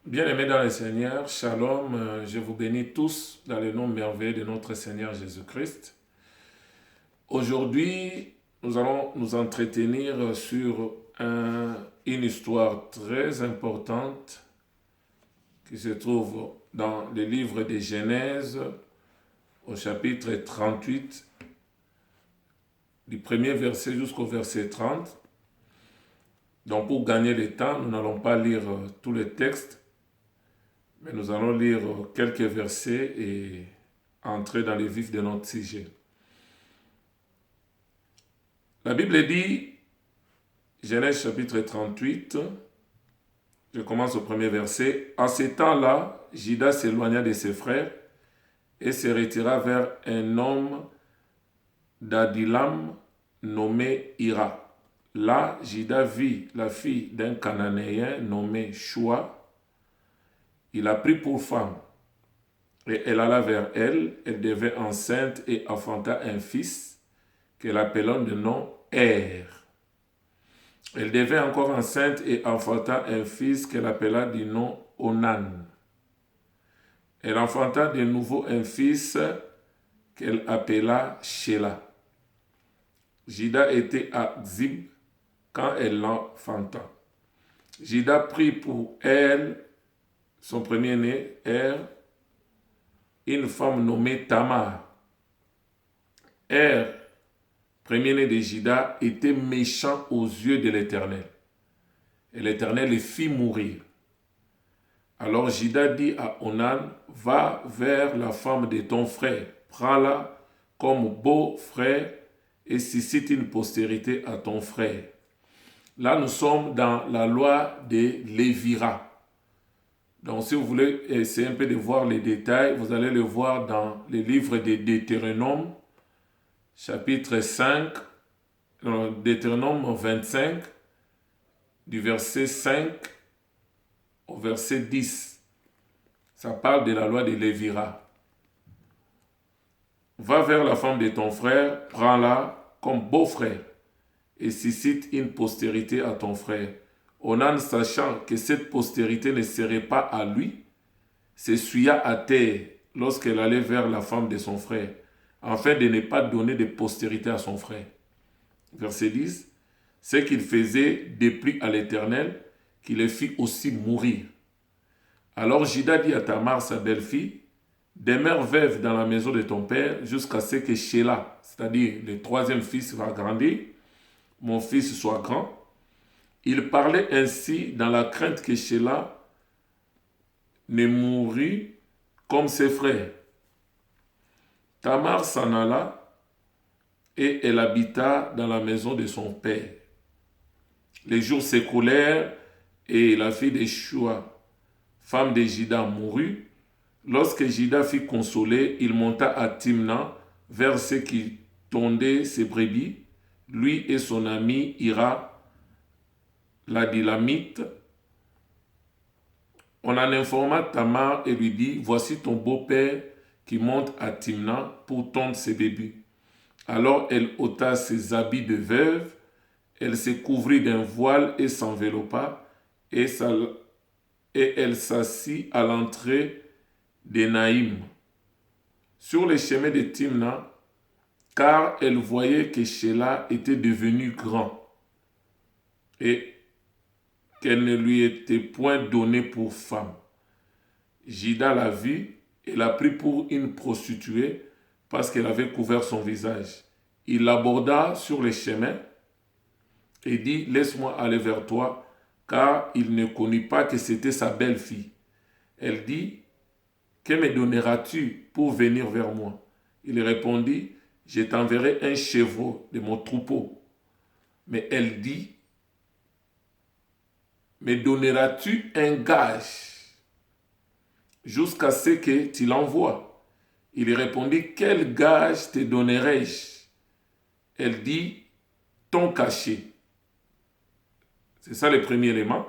Bien-aimés dans le Seigneur, Shalom, je vous bénis tous dans le nom merveilleux de notre Seigneur Jésus-Christ. Aujourd'hui, nous allons nous entretenir sur une histoire très importante qui se trouve dans le livre de Genèse au chapitre 38, du premier verset jusqu'au verset 30. Donc pour gagner le temps, nous n'allons pas lire tout le texte, mais nous allons lire quelques versets et entrer dans le vif de notre sujet. La Bible dit, Genèse chapitre 38, je commence au premier verset. En ces temps-là, Juda s'éloigna de ses frères et se retira vers un homme d'Adilam nommé Hira. Là, Juda vit la fille d'un Cananéen nommé Shua. Il la prit pour femme. Et elle alla vers elle, elle devint enceinte et enfanta un fils qu'elle appela de nom Er. Elle devint encore enceinte et enfanta un fils qu'elle appela du nom Onan. Elle enfanta de nouveau un fils qu'elle appela Shelah. Juda était à Zib quand elle l'enfanta. Juda prit pour elle, son premier-né, Er, une femme nommée Tamar. Er, premier-né de Juda, était méchant aux yeux de l'Éternel. Et l'Éternel le fit mourir. Alors Juda dit à Onan, va vers la femme de ton frère, prends-la comme beau-frère et suscite une postérité à ton frère. Là, nous sommes dans la loi de Lévira. Donc, si vous voulez essayer un peu de voir les détails, vous allez le voir dans le livre de Deutéronome, chapitre 5, Deutéronome 25, du verset 5 au verset 10. Ça parle de la loi de Lévira. Va vers la femme de ton frère, prends-la comme beau-frère et suscite une postérité à ton frère. Onan, sachant que cette postérité ne serait pas à lui, s'essuya à terre lorsqu'elle allait vers la femme de son frère, afin de ne pas donner de postérité à son frère. Verset 10. Ce qu'il faisait déplut à l'Éternel, qui le fit aussi mourir. Alors Juda dit à Tamar, sa belle-fille, demeure veuve dans la maison de ton père jusqu'à ce que Shelah, c'est-à-dire le troisième fils, va grandir, mon fils soit grand. Il parlait ainsi dans la crainte que Shelah ne mourût comme ses frères. Tamar s'en alla et elle habita dans la maison de son père. Les jours s'écoulèrent et la fille de Shua, femme de Juda, mourut. Lorsque Juda fut consolé, il monta à Timna vers ceux qui tondaient ses brebis, lui et son ami Hira, l'Adilamite. On en informa Tamar et lui dit, voici ton beau-père qui monte à Timna pour tondre ses bébés. Alors elle ôta ses habits de veuve, elle se couvrit d'un voile et s'enveloppa, et elle s'assit à l'entrée de Naïm, sur les chemins de Timna, car elle voyait que Shelah était devenu grand et qu'elle ne lui était point donnée pour femme. Juda la vit et la prit pour une prostituée parce qu'elle avait couvert son visage. Il l'aborda sur les chemins et dit, laisse-moi aller vers toi, car il ne connut pas que c'était sa belle-fille. Elle dit, que me donneras-tu pour venir vers moi? Il répondit, je t'enverrai un chevreau de mon troupeau. Mais elle dit, me donneras-tu un gage jusqu'à ce que tu l'envoies? Il répondit, quel gage te donnerai-je? Elle dit, ton cachet. C'est ça le premier élément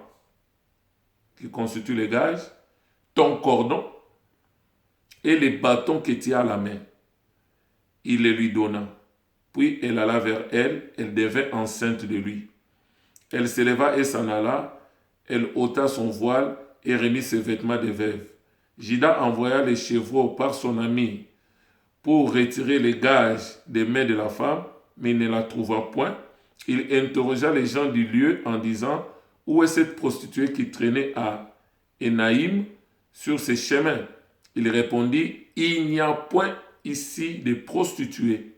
qui constitue le gage. Ton cordon et les bâtons que tu as à la main. Il les lui donna. Puis elle alla vers elle, elle devint enceinte de lui. Elle s'éleva et s'en alla, elle ôta son voile et remit ses vêtements de veuve. Judas envoya les chevreaux par son ami pour retirer les gages des mains de la femme, mais il ne la trouva point. Il interrogea les gens du lieu en disant: où est cette prostituée qui traînait à Énaïm sur ses chemins? Il répondit: il n'y a point ici de prostituée.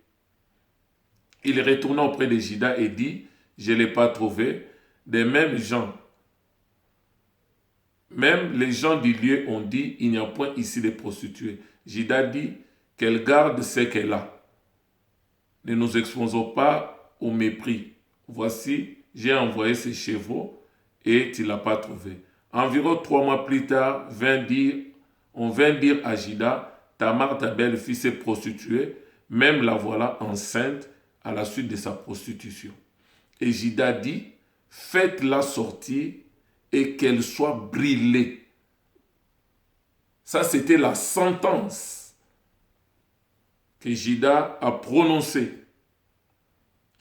Il retourna auprès de Judas et dit: je ne l'ai pas trouvée. Des mêmes gens, même les gens du lieu ont dit: il n'y a point ici de prostituée. Judas dit: qu'elle garde ce qu'elle a. Ne nous exposons pas au mépris. Voici, j'ai envoyé ces chevaux et tu ne l'as pas trouvé. Environ 3 mois plus tard, on vint dire à Judas: Tamar, ta belle-fille, s'est prostituée, même la voilà enceinte à la suite de sa prostitution. Et Judas dit: faites-la sortir et qu'elle soit brûlée. Ça, c'était la sentence que Judas a prononcée.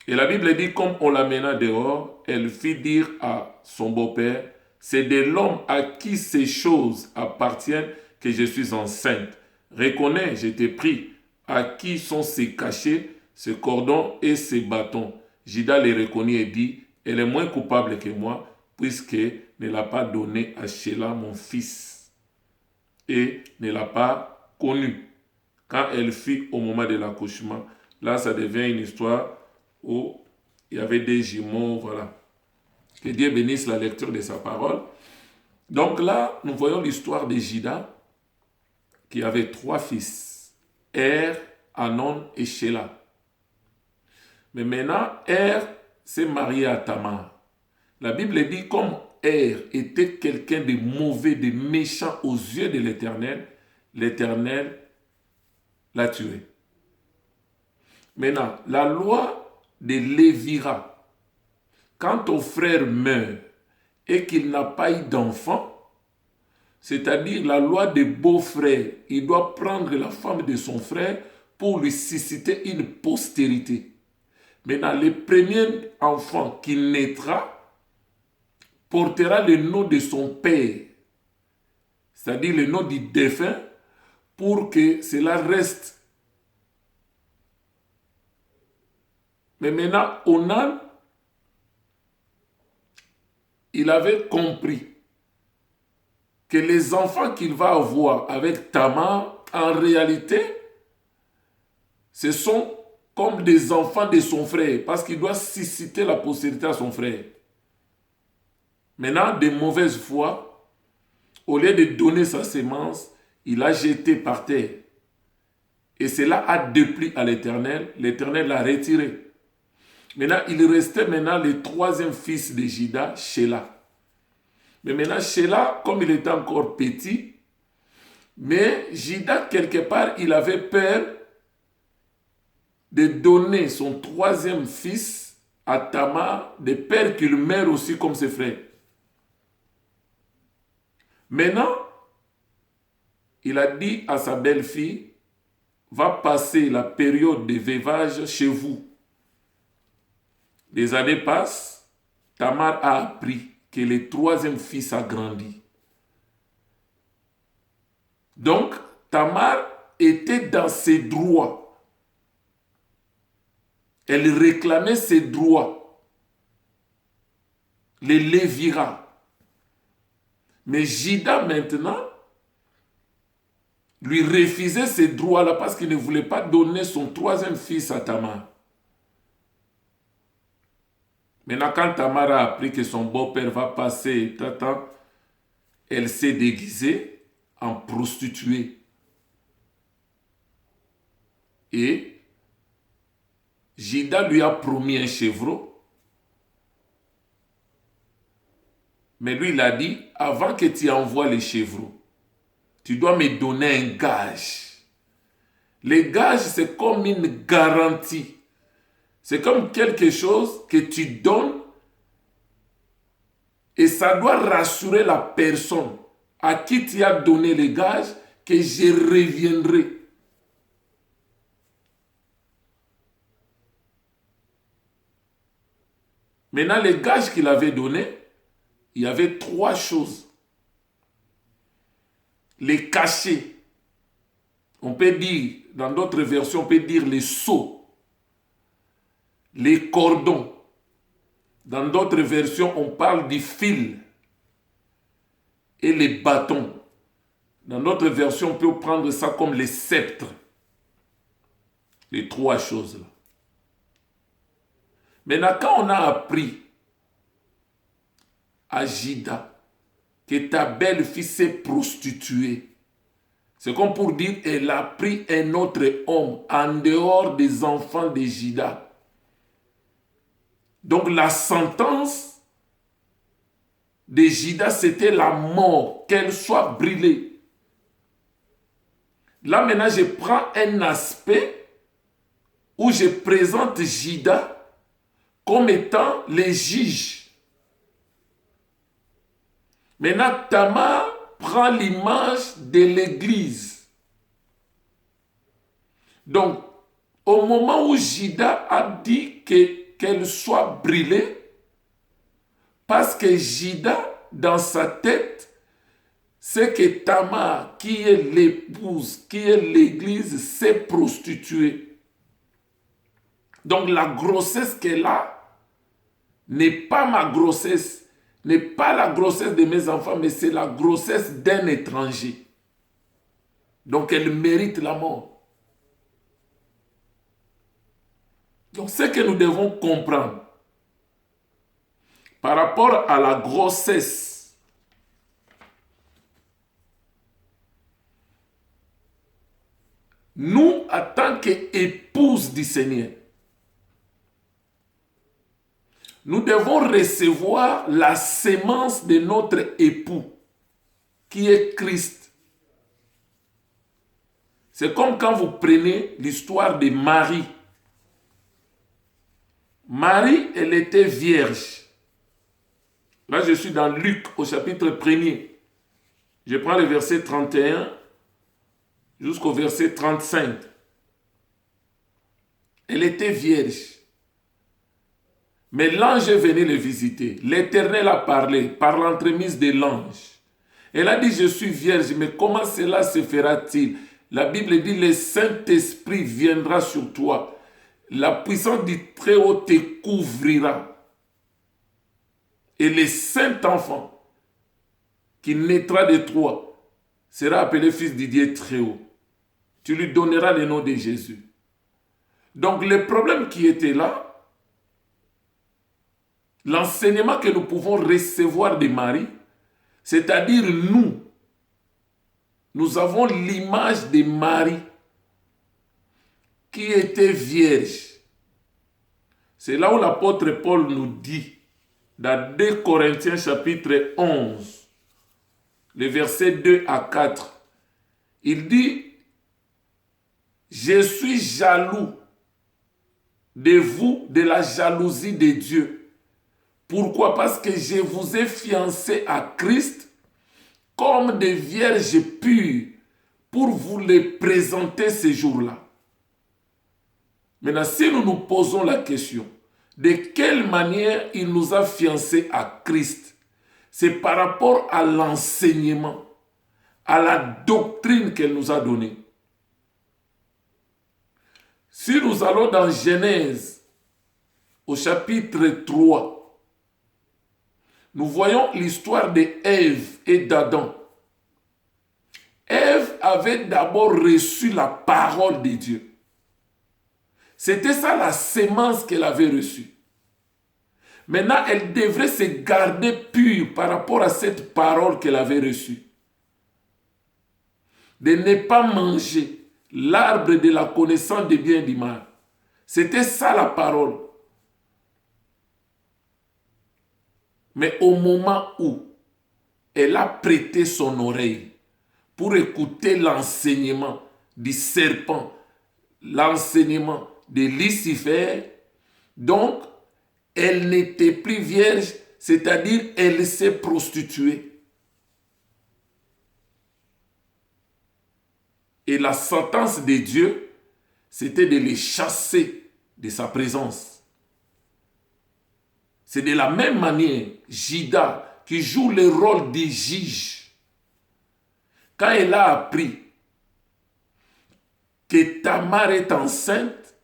Et la Bible dit: comme on l'amena dehors, elle fit dire à son beau-père: c'est de l'homme à qui ces choses appartiennent que je suis enceinte. Reconnais, je t'ai pris. À qui sont ces cachets, ce cordon et ces bâtons? Judas les reconnut et dit: elle est moins coupable que moi, puisqu'elle ne l'a pas donné à Sheila, mon fils, et ne l'a pas connu quand elle fit au moment de l'accouchement. Là, ça devient une histoire où il y avait des jumeaux, voilà. Que Dieu bénisse la lecture de sa parole. Donc là, nous voyons l'histoire de Judas, qui avait 3 fils, Er, Anon et Sheila. Mais maintenant, Er s'est marié à Tamar. La Bible dit: comme Er était quelqu'un de mauvais, de méchant aux yeux de l'Éternel, l'Éternel l'a tué. Maintenant, la loi de Lévira, quand ton frère meurt et qu'il n'a pas eu d'enfant, c'est-à-dire la loi des beaux-frères, il doit prendre la femme de son frère pour lui susciter une postérité. Maintenant, le premier enfant qui naîtra portera le nom de son père, c'est-à-dire le nom du défunt, pour que cela reste. Mais maintenant, Onan, il avait compris que les enfants qu'il va avoir avec Tamar, en réalité, ce sont comme des enfants de son frère, parce qu'il doit susciter la postérité à son frère. Maintenant, de mauvaise foi, au lieu de donner sa sémence, il a jeté par terre. Et cela a déplu à l'Éternel. L'Éternel l'a retiré. Maintenant, il restait maintenant le 3e fils de Judas, Sheila. Mais maintenant, Sheila, comme il était encore petit, mais Judas, quelque part, il avait peur de donner son 3e fils à Tamar, de peur qu'il meure aussi comme ses frères. Maintenant, il a dit à sa belle-fille: va passer la période de veuvage chez vous. Les années passent, Tamar a appris que le 3e fils a grandi. Donc, Tamar était dans ses droits. Elle réclamait ses droits. Les Lévira. Mais Judas maintenant lui refusait ces droits-là parce qu'il ne voulait pas donner son 3e fils à Tamar. Maintenant, quand Tamar a appris que son beau-père va passer, elle s'est déguisée en prostituée. Et Judas lui a promis un chevreau. Mais lui, il a dit: avant que tu envoies les chevreaux, tu dois me donner un gage. Le gage, c'est comme une garantie. C'est comme quelque chose que tu donnes et ça doit rassurer la personne à qui tu as donné le gage que je reviendrai. Maintenant, le gage qu'il avait donné, il y avait 3 choses. les cachets. On peut dire, dans d'autres versions, on peut dire les seaux, les cordons. Dans d'autres versions, on parle du fil et les bâtons. Dans d'autres versions, on peut prendre ça comme les sceptres. Les trois choses-là. Maintenant, quand on a appris à Jida que ta belle-fille s'est prostituée, c'est comme pour dire elle a pris un autre homme en dehors des enfants de Jida. Donc la sentence de Jida, c'était la mort, qu'elle soit brûlée. Là maintenant, je prends un aspect où je présente Jida comme étant les juges. Maintenant, Tamar prend l'image de l'Église. Donc, au moment où Jida a dit qu'elle soit brûlée, parce que Jida, dans sa tête, c'est que Tamar, qui est l'épouse, qui est l'Église, s'est prostituée. Donc, la grossesse qu'elle a n'est pas ma grossesse, n'est pas la grossesse de mes enfants, mais c'est la grossesse d'un étranger. Donc elle mérite la mort. Donc ce que nous devons comprendre par rapport à la grossesse, nous, en tant qu'épouses du Seigneur, nous devons recevoir la sémence de notre époux, qui est Christ. C'est comme quand vous prenez l'histoire de Marie. Marie, elle était vierge. Là, je suis dans Luc, au chapitre 1er. Je prends le verset 31 jusqu'au verset 35. Elle était vierge. Mais l'ange est venu le visiter. L'Éternel a parlé par l'entremise de l'ange. Elle a dit, je suis vierge, mais comment cela se fera-t-il? La Bible dit, le Saint-Esprit viendra sur toi. La puissance du Très-Haut te couvrira. Et le Saint-Enfant qui naîtra de toi sera appelé fils du Dieu Très-Haut. Tu lui donneras le nom de Jésus. Donc le problème qui était là, l'enseignement que nous pouvons recevoir de Marie, c'est-à-dire nous avons l'image de Marie qui était vierge. C'est là où l'apôtre Paul nous dit, dans 2 Corinthiens chapitre 11, les versets 2 à 4, il dit, je suis jaloux de vous, de la jalousie de Dieu. Pourquoi? Parce que je vous ai fiancés à Christ comme des vierges pures pour vous les présenter ce jour-là. Maintenant, si nous nous posons la question, de quelle manière il nous a fiancés à Christ? C'est par rapport à l'enseignement, à la doctrine qu'elle nous a donnée. Si nous allons dans Genèse, au chapitre 3, nous voyons l'histoire d'Ève et d'Adam. Ève avait d'abord reçu la parole de Dieu. C'était ça la sémence qu'elle avait reçue. Maintenant, elle devrait se garder pure par rapport à cette parole qu'elle avait reçue. De ne pas manger l'arbre de la connaissance du bien et du mal. C'était ça la parole. Mais au moment où elle a prêté son oreille pour écouter l'enseignement du serpent, l'enseignement de Lucifer, donc elle n'était plus vierge, c'est-à-dire elle s'est prostituée. Et la sentence de Dieu, c'était de les chasser de sa présence. C'est de la même manière, Jida, qui joue le rôle des juges, Quand elle a appris que Tamar est enceinte,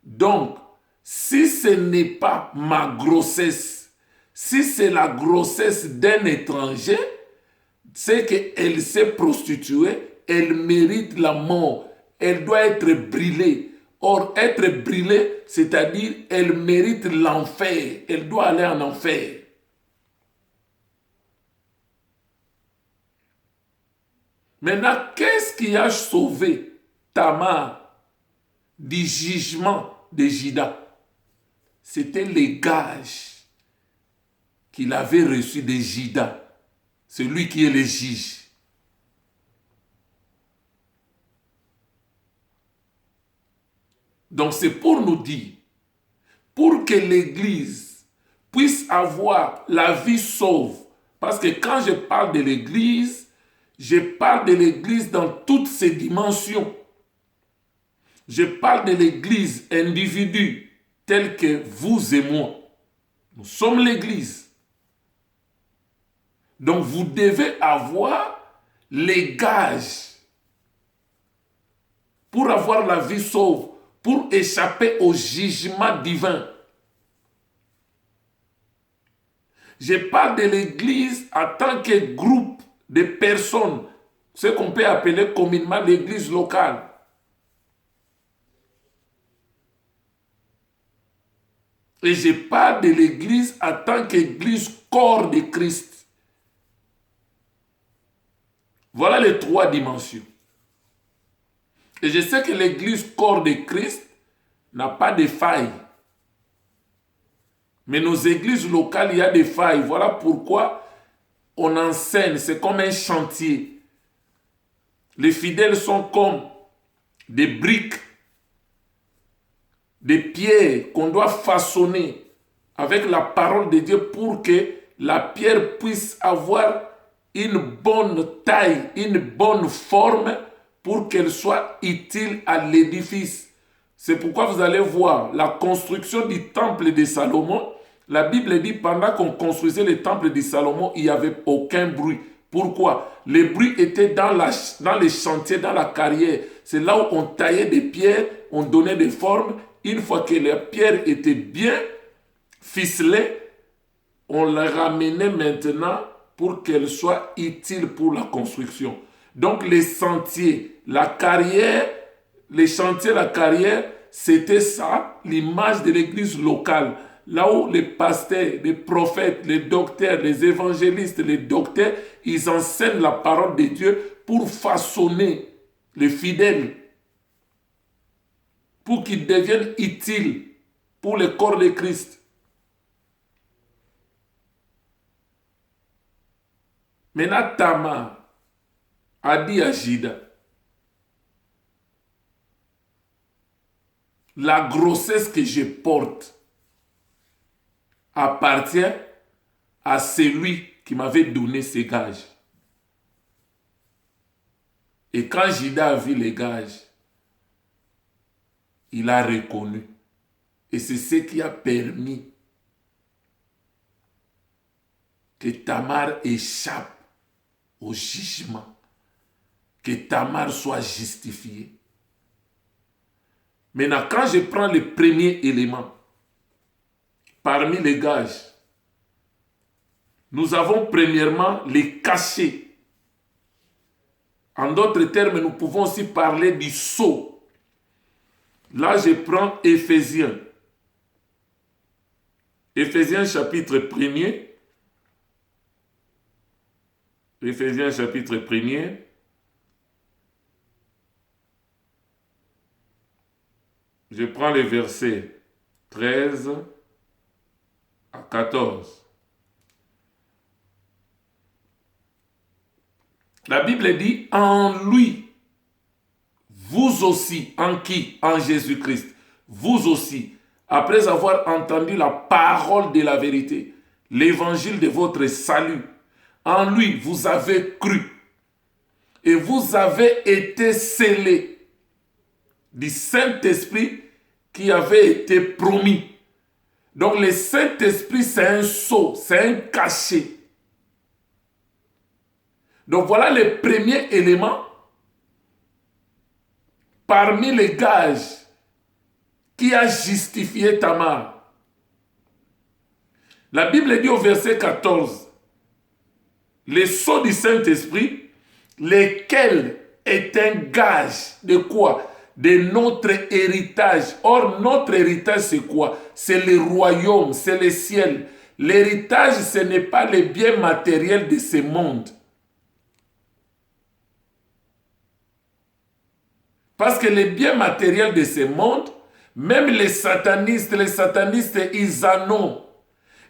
donc, si ce n'est pas ma grossesse, si c'est la grossesse d'un étranger, c'est qu'elle s'est prostituée, elle mérite la mort, elle doit être brûlée. Or, être brûlée, c'est-à-dire, elle mérite l'enfer, elle doit aller en enfer. Maintenant, qu'est-ce qui a sauvé Tamar du jugement de Juda? C'était les gages qu'il avait reçus de Juda, celui qui est le juge. Donc c'est pour nous dire, pour que l'Église puisse avoir la vie sauve, parce que quand je parle de l'Église, je parle de l'Église dans toutes ses dimensions. Je parle de l'Église individu, tel que vous et moi. Nous sommes l'Église. Donc vous devez avoir les gages pour avoir la vie sauve, pour échapper au jugement divin. Je parle de l'Église en tant que groupe de personnes, ce qu'on peut appeler communément l'Église locale. Et je parle de l'Église en tant qu'Église corps de Christ. Voilà les trois dimensions. Et je sais que l'Église corps de Christ n'a pas de failles. Mais nos églises locales, il y a des failles. Voilà pourquoi on enseigne, c'est comme un chantier. Les fidèles sont comme des briques, des pierres qu'on doit façonner avec la parole de Dieu pour que la pierre puisse avoir une bonne taille, une bonne forme pour qu'elle soit utile à l'édifice. C'est pourquoi vous allez voir la construction du temple de Salomon. La Bible dit pendant qu'on construisait le temple de Salomon, il n'y avait aucun bruit. Pourquoi? Le bruit était dans les chantiers, dans la carrière. C'est là où on taillait des pierres, on donnait des formes. Une fois que la pierre était bien ficelée, on la ramenait maintenant pour qu'elle soit utile pour la construction. Donc les sentiers, la carrière, les chantiers, la carrière, c'était ça, l'image de l'église locale. Là où les pasteurs, les prophètes, les docteurs, les évangélistes, les docteurs, ils enseignent la parole de Dieu pour façonner les fidèles, pour qu'ils deviennent utiles pour le corps de Christ. Maintenant, Tamar a dit à Juda, la grossesse que je porte appartient à celui qui m'avait donné ces gages. Et quand Juda a vu les gages, il a reconnu. Et c'est ce qui a permis que Tamar échappe au jugement, que Tamar soit justifiée. Maintenant, quand je prends le premier élément, parmi les gages, nous avons premièrement les cachets. En d'autres termes, nous pouvons aussi parler du sceau. Là, je prends Éphésiens. Éphésiens chapitre 1er. Éphésiens chapitre 1er. Je prends les versets 13 à 14. La Bible dit, en lui, vous aussi, en qui? En Jésus-Christ. Vous aussi, après avoir entendu la parole de la vérité, l'évangile de votre salut, en lui, vous avez cru et vous avez été scellés du Saint-Esprit qui avait été promis. Donc le Saint-Esprit, c'est un sceau, c'est un cachet. Donc voilà le premier élément parmi les gages qui a justifié Tamar. La Bible dit au verset 14, les sceaux du Saint-Esprit, lesquels est un gage de quoi? De notre héritage. Or, notre héritage, c'est quoi? C'est le royaume, c'est le ciel. L'héritage, ce n'est pas les biens matériels de ce monde. Parce que les biens matériels de ce monde, même les satanistes, ils en ont.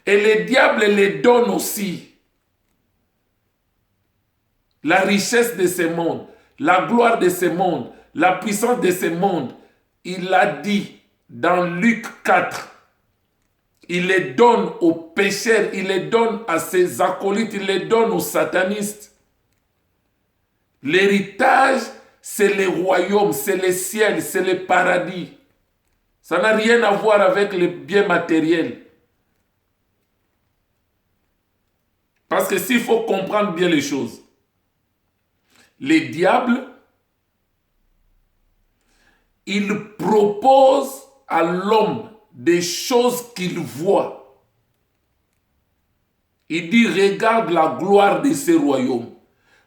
Et les diables les donnent aussi. La richesse de ce monde, la gloire de ce monde, la puissance de ce monde. Il l'a dit dans Luc 4. Il les donne aux pécheurs, il les donne à ses acolytes, il les donne aux satanistes. L'héritage, c'est le royaume, c'est le ciel, c'est le paradis. Ça n'a rien à voir avec les biens matériels. Parce que s'il faut comprendre bien les choses, les diables, ils proposent à l'homme des choses qu'il voit. Il dit, regarde la gloire de ce royaume.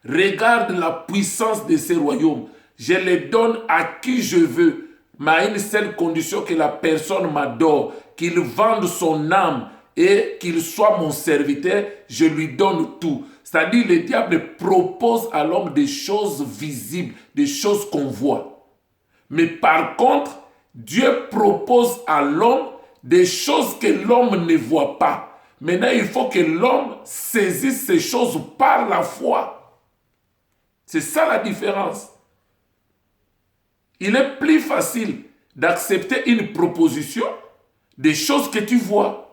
Regarde la puissance de ce royaume. Je les donne à qui je veux, mais à une seule condition, que la personne m'adore, qu'il vende son âme et qu'il soit mon serviteur, je lui donne tout. C'est-à-dire, le diable propose à l'homme des choses visibles, des choses qu'on voit. Mais par contre, Dieu propose à l'homme des choses que l'homme ne voit pas. Maintenant, il faut que l'homme saisisse ces choses par la foi. C'est ça la différence. Il est plus facile d'accepter une proposition des choses que tu vois.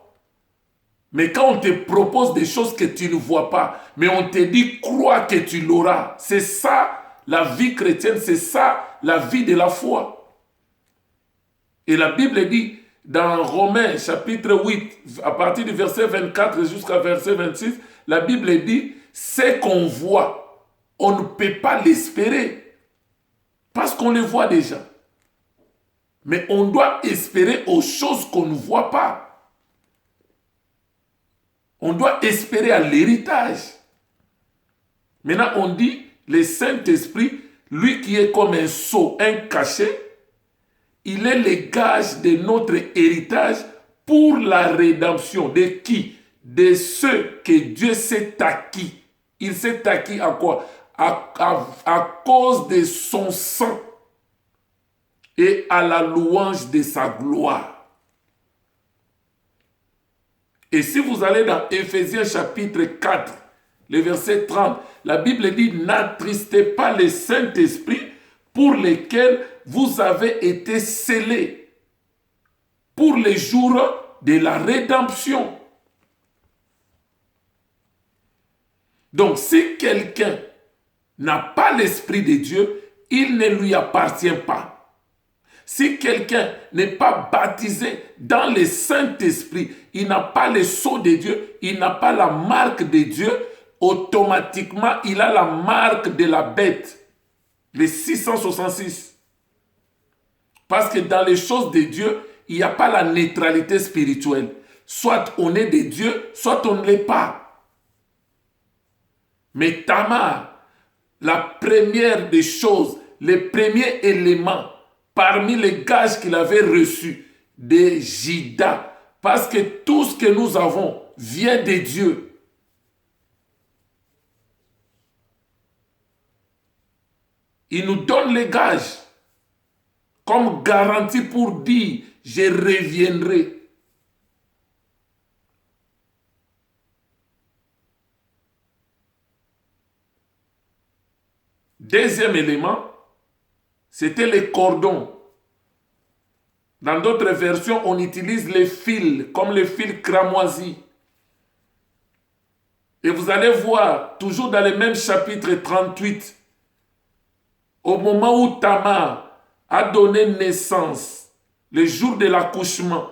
Mais quand on te propose des choses que tu ne vois pas, mais on te dit crois que tu l'auras. C'est ça la vie chrétienne, c'est ça la vie de la foi. Et la Bible dit dans Romains chapitre 8, à partir du verset 24 jusqu'à verset 26, la Bible dit ce qu'on voit, on ne peut pas l'espérer parce qu'on le voit déjà. Mais on doit espérer aux choses qu'on ne voit pas. On doit espérer à l'héritage. Maintenant, on dit, le Saint-Esprit, lui qui est comme un sceau, un cachet, il est le gage de notre héritage pour la rédemption. De qui? De ceux que Dieu s'est acquis. Il s'est acquis à quoi? À cause de son sang et à la louange de sa gloire. Et si vous allez dans Éphésiens chapitre 4, le verset 30, la Bible dit, n'attristez pas le Saint-Esprit pour lequel vous avez été scellés pour les jours de la rédemption. Donc, si quelqu'un n'a pas l'Esprit de Dieu, il ne lui appartient pas. Si quelqu'un n'est pas baptisé dans le Saint-Esprit, il n'a pas le sceau de Dieu, il n'a pas la marque de Dieu, automatiquement, il a la marque de la bête, le 666. Parce que dans les choses de Dieu, il n'y a pas la neutralité spirituelle. Soit on est de Dieu, soit on ne l'est pas. Mais Tamar, la première des choses, le premier élément parmi les gages qu'il avait reçus de Juda, parce que tout ce que nous avons vient de Dieu. Il nous donne les gages comme garantie pour dire « je reviendrai ». Deuxième élément, c'était les cordons. Dans d'autres versions, on utilise les fils, comme les fils cramoisis. Et vous allez voir, toujours dans le même chapitre 38, au moment où Tamar a donné naissance, le jour de l'accouchement,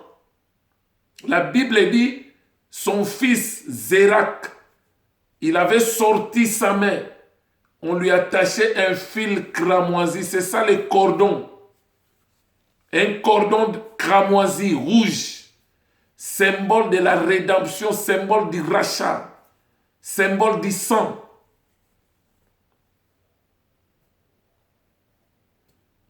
la Bible dit, son fils Zérak, il avait sorti sa main on lui attachait un fil cramoisi. C'est ça le cordon. Un cordon cramoisi rouge. Symbole de la rédemption, symbole du rachat, symbole du sang.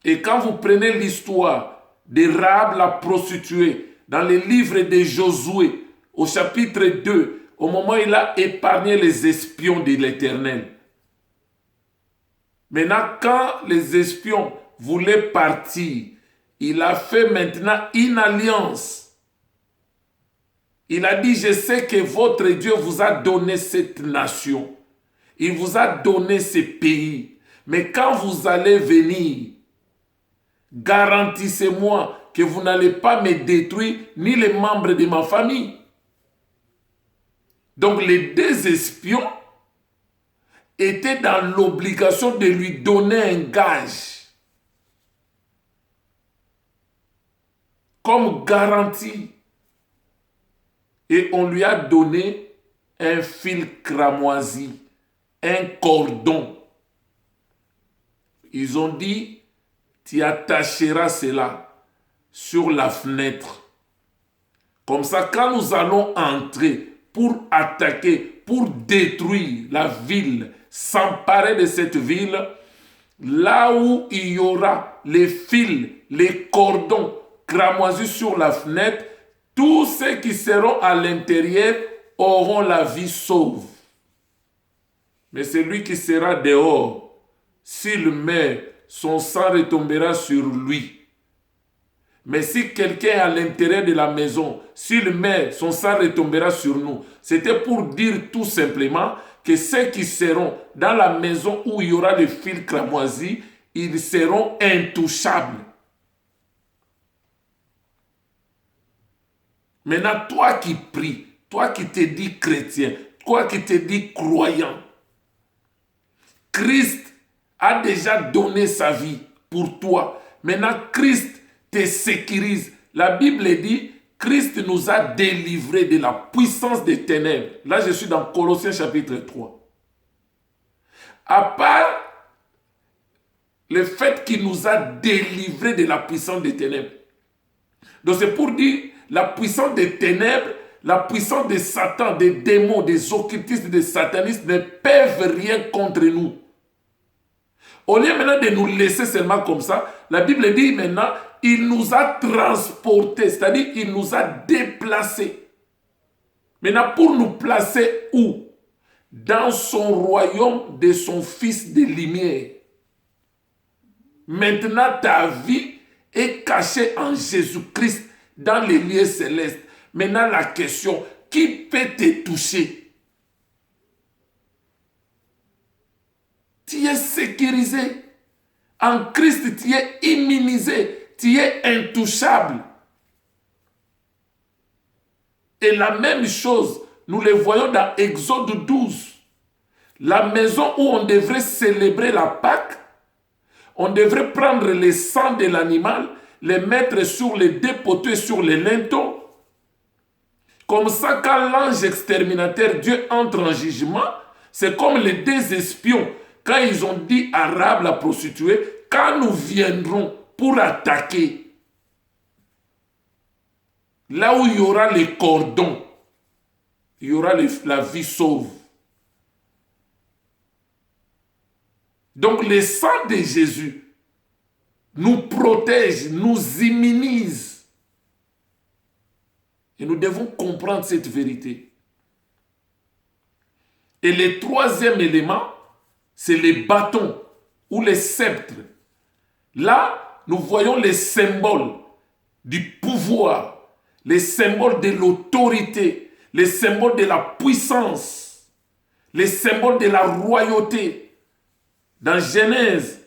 Et quand vous prenez l'histoire de Rahab la prostituée dans le livre de Josué, au chapitre 2, au moment où il a épargné les espions de l'Éternel. Maintenant, quand les espions voulaient partir, il a fait maintenant une alliance. Il a dit, je sais que votre Dieu vous a donné cette nation. Il vous a donné ce pays. Mais quand vous allez venir, garantissez-moi que vous n'allez pas me détruire ni les membres de ma famille. Donc les deux espions étaient dans l'obligation de lui donner un gage comme garantie. Et on lui a donné un fil cramoisi, un cordon. Ils ont dit, tu attacheras cela sur la fenêtre. Comme ça, quand nous allons entrer pour attaquer, pour détruire la ville, s'emparer de cette ville, là où il y aura les fils, les cordons cramoisis sur la fenêtre, tous ceux qui seront à l'intérieur auront la vie sauve. Mais celui qui sera dehors, s'il meurt, son sang retombera sur lui. Mais si quelqu'un est à l'intérieur de la maison, s'il meurt, son sang retombera sur nous. C'était pour dire tout simplement que ceux qui seront dans la maison où il y aura des fils cramoisis, ils seront intouchables. Maintenant, toi qui pries, toi qui te dis chrétien, toi qui te dis croyant, Christ a déjà donné sa vie pour toi. Maintenant, Christ te sécurise. La Bible dit, Christ nous a délivrés de la puissance des ténèbres. Là, je suis dans Colossiens chapitre 3. À part le fait qu'il nous a délivrés de la puissance des ténèbres. Donc c'est pour dire, la puissance des ténèbres, la puissance de Satan, des démons, des occultistes, des satanistes ne peuvent rien contre nous. Au lieu maintenant de nous laisser seulement comme ça, la Bible dit maintenant, il nous a transportés, c'est-à-dire il nous a déplacés. Maintenant, pour nous placer où? Dans son royaume de son Fils de lumière. Maintenant, ta vie est cachée en Jésus-Christ dans les lieux célestes. Maintenant, la question, qui peut te toucher? Tu es sécurisé. En Christ, tu es immunisé. Tu es intouchable. Et la même chose, nous le voyons dans Exode 12. La maison où on devrait célébrer la Pâque, on devrait prendre le sang de l'animal, les mettre sur les deux poteaux et sur les linteaux. Comme ça, quand l'ange exterminateur, Dieu entre en jugement, c'est comme les deux espions, quand ils ont dit à Rahab la prostituée, quand nous viendrons pour attaquer, là où il y aura les cordons, il y aura la vie sauve. Donc le sang de Jésus nous protège, nous immunise. Et nous devons comprendre cette vérité. Et le troisième élément, c'est les bâtons ou les sceptres. Là, nous voyons les symboles du pouvoir, les symboles de l'autorité, les symboles de la puissance, les symboles de la royauté. Dans Genèse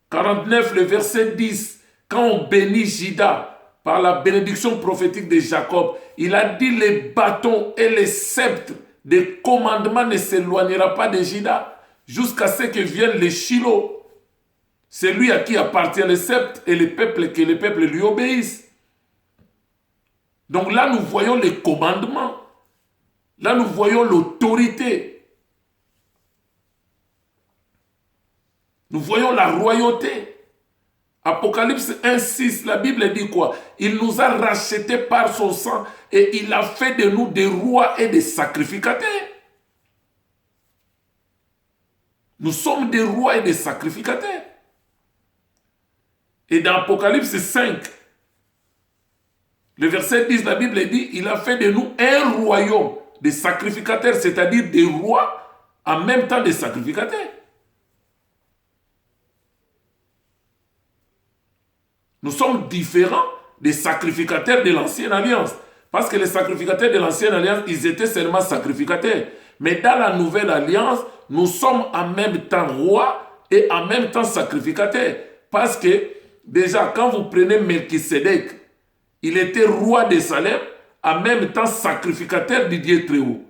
49, le verset 10, quand on bénit Juda par la bénédiction prophétique de Jacob, il a dit les bâtons et les sceptres des commandements ne s'éloignera pas de Juda jusqu'à ce que vienne le Shiloh. C'est lui à qui appartient le sceptre et le peuple, que le peuple lui obéisse. Donc là, nous voyons les commandements. Là, nous voyons l'autorité. Nous voyons la royauté. Apocalypse 1,6, la Bible dit quoi? Il nous a rachetés par son sang et il a fait de nous des rois et des sacrificateurs. Nous sommes des rois et des sacrificateurs. Et dans Apocalypse 5, le verset 10, la Bible dit, il a fait de nous un royaume des sacrificateurs, c'est-à-dire des rois en même temps des sacrificateurs. Nous sommes différents des sacrificateurs de l'Ancienne Alliance. Parce que les sacrificateurs de l'Ancienne Alliance, ils étaient seulement sacrificateurs. Mais dans la Nouvelle Alliance, nous sommes en même temps rois et en même temps sacrificateurs. Parce que déjà, quand vous prenez Melchisédek, il était roi de Salem, en même temps sacrificateur du Dieu très haut.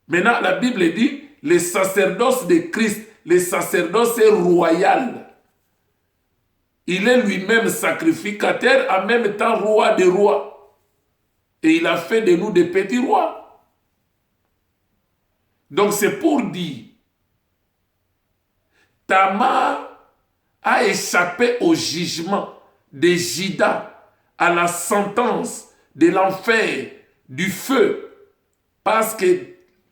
Maintenant, la Bible dit, le sacerdoce de Christ, le sacerdoce est royal. Il est lui-même sacrificateur, en même temps roi des rois. Et il a fait de nous des petits rois. Donc c'est pour dire, Tamar a échappé au jugement de Juda, à la sentence de l'enfer, du feu, parce que,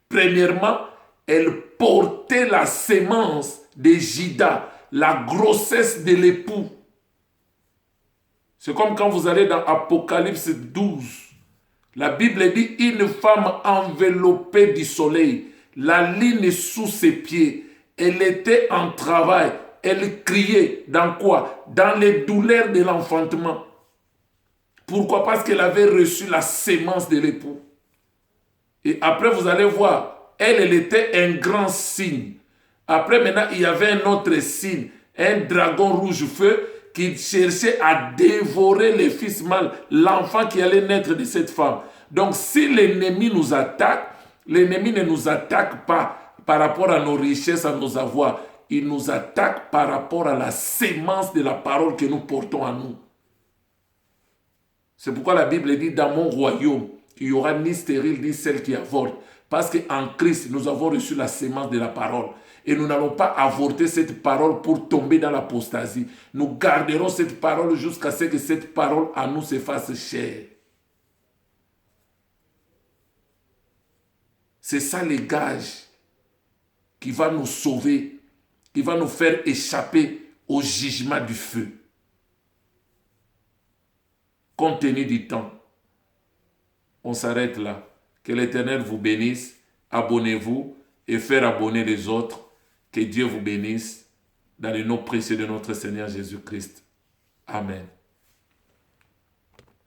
premièrement, elle portait la sémence de Juda, la grossesse de l'époux. C'est comme quand vous allez dans Apocalypse 12. La Bible dit, une femme enveloppée du soleil, la ligne sous ses pieds. Elle était en travail. Elle criait dans quoi? Dans les douleurs de l'enfantement. Pourquoi? Parce qu'elle avait reçu la sémence de l'époux. Et après, vous allez voir, elle était un grand signe. Après, maintenant, il y avait un autre signe, un dragon rouge feu qui cherchait à dévorer le fils mâle, l'enfant qui allait naître de cette femme. Donc, si l'ennemi nous attaque, l'ennemi ne nous attaque pas par rapport à nos richesses, à nos avoirs. Il nous attaque par rapport à la sémence de la parole que nous portons en nous. C'est pourquoi la Bible dit, dans mon royaume, il n'y aura ni stérile ni celle qui avorte. Parce qu'en Christ, nous avons reçu la sémence de la parole. Et nous n'allons pas avorter cette parole pour tomber dans l'apostasie. Nous garderons cette parole jusqu'à ce que cette parole en nous se fasse chair. C'est ça le gage qui va nous sauver, qui va nous faire échapper au jugement du feu. Compte tenu du temps, on s'arrête là. Que l'Éternel vous bénisse. Abonnez-vous et faire abonner les autres. Que Dieu vous bénisse dans le nom précieux de notre Seigneur Jésus-Christ. Amen.